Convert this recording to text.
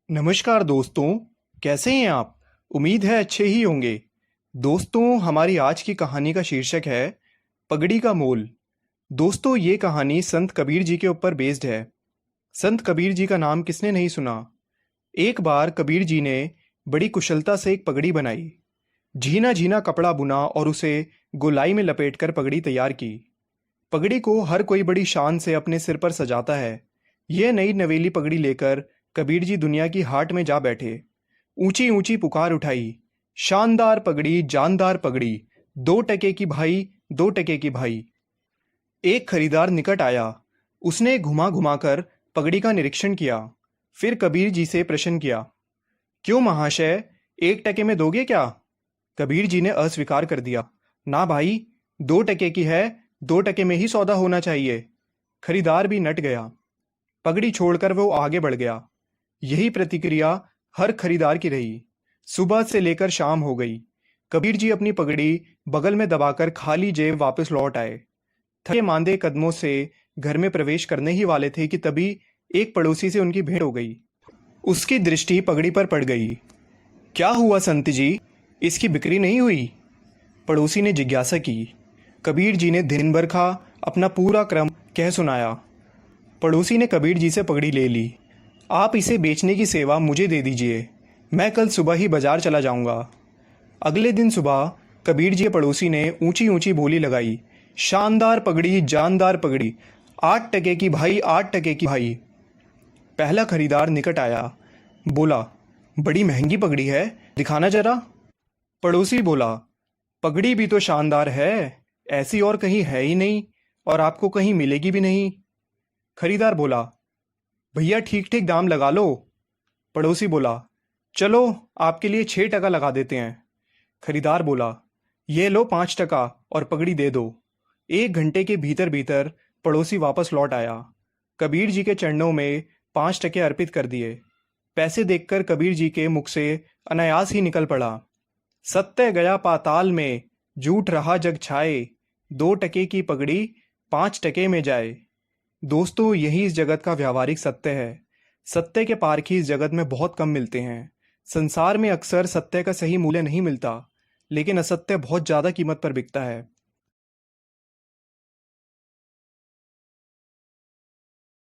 नमस्कार दोस्तों। कैसे हैं आप? उम्मीद है अच्छे ही होंगे। दोस्तों, हमारी आज की कहानी का शीर्षक है पगड़ी का मोल। दोस्तों, ये कहानी संत कबीर जी के ऊपर बेस्ड है। संत कबीर जी का नाम किसने नहीं सुना। एक बार कबीर जी ने बड़ी कुशलता से एक पगड़ी बनाई। झीना झीना कपड़ा बुना और उसे गोलाई में लपेटकर पगड़ी तैयार की। पगड़ी को हर कोई बड़ी शान से अपने सिर पर सजाता है। यह नई नवेली पगड़ी लेकर कबीर जी दुनिया की हाट में जा बैठे। ऊंची ऊंची पुकार उठाई, शानदार पगड़ी, जानदार पगड़ी, 2 टके की भाई, 2 टके की भाई। एक खरीदार निकट आया। उसने घुमा घुमा कर पगड़ी का निरीक्षण किया। फिर कबीर जी से प्रश्न किया, क्यों महाशय, 1 टके में दोगे क्या? कबीर जी ने अस्वीकार कर दिया। ना भाई, 2 टके की है, 2 टके में ही सौदा होना चाहिए। खरीदार भी नट गया। पगड़ी छोड़कर वो आगे बढ़ गया। यही प्रतिक्रिया हर खरीदार की रही। सुबह से लेकर शाम हो गई। कबीर जी अपनी पगड़ी बगल में दबाकर खाली जेब वापस लौट आए। थके मांदे कदमों से घर में प्रवेश करने ही वाले थे कि तभी एक पड़ोसी से उनकी भेंट हो गई। उसकी दृष्टि पगड़ी पर पड़ गई। क्या हुआ संत जी, इसकी बिक्री नहीं हुई? पड़ोसी ने जिज्ञासा की। कबीर जी ने दिन भर का अपना पूरा क्रम कह सुनाया। पड़ोसी ने कबीर जी से पगड़ी ले ली। आप इसे बेचने की सेवा मुझे दे दीजिए, मैं कल सुबह ही बाजार चला जाऊंगा। अगले दिन सुबह कबीर जी के पड़ोसी ने ऊंची ऊंची बोली लगाई, शानदार पगड़ी, जानदार पगड़ी, 8 टके की भाई, 8 टके की भाई। पहला खरीदार निकट आया। बोला, बड़ी महंगी पगड़ी है, दिखाना जरा। पड़ोसी बोला, पगड़ी भी तो शानदार है, ऐसी और कहीं है ही नहीं, और आपको कहीं मिलेगी भी नहीं। खरीदार बोला, भैया ठीक ठीक दाम लगा लो। पड़ोसी बोला, चलो आपके लिए 6 टका लगा देते हैं। खरीदार बोला, ये लो 5 टका और पगड़ी दे दो। 1 घंटे के भीतर भीतर पड़ोसी वापस लौट आया। कबीर जी के चरणों में 5 टके अर्पित कर दिए। पैसे देखकर कबीर जी के मुख से अनायास ही निकल पड़ा, सत्य गया पाताल में, झूठ रहा जग छाए, 2 टके की पगड़ी 5 टके में जाए। दोस्तों, यही इस जगत का व्यावहारिक सत्य है। सत्य के पारखी इस जगत में बहुत कम मिलते हैं। संसार में अक्सर सत्य का सही मूल्य नहीं मिलता, लेकिन असत्य बहुत ज़्यादा कीमत पर बिकता है।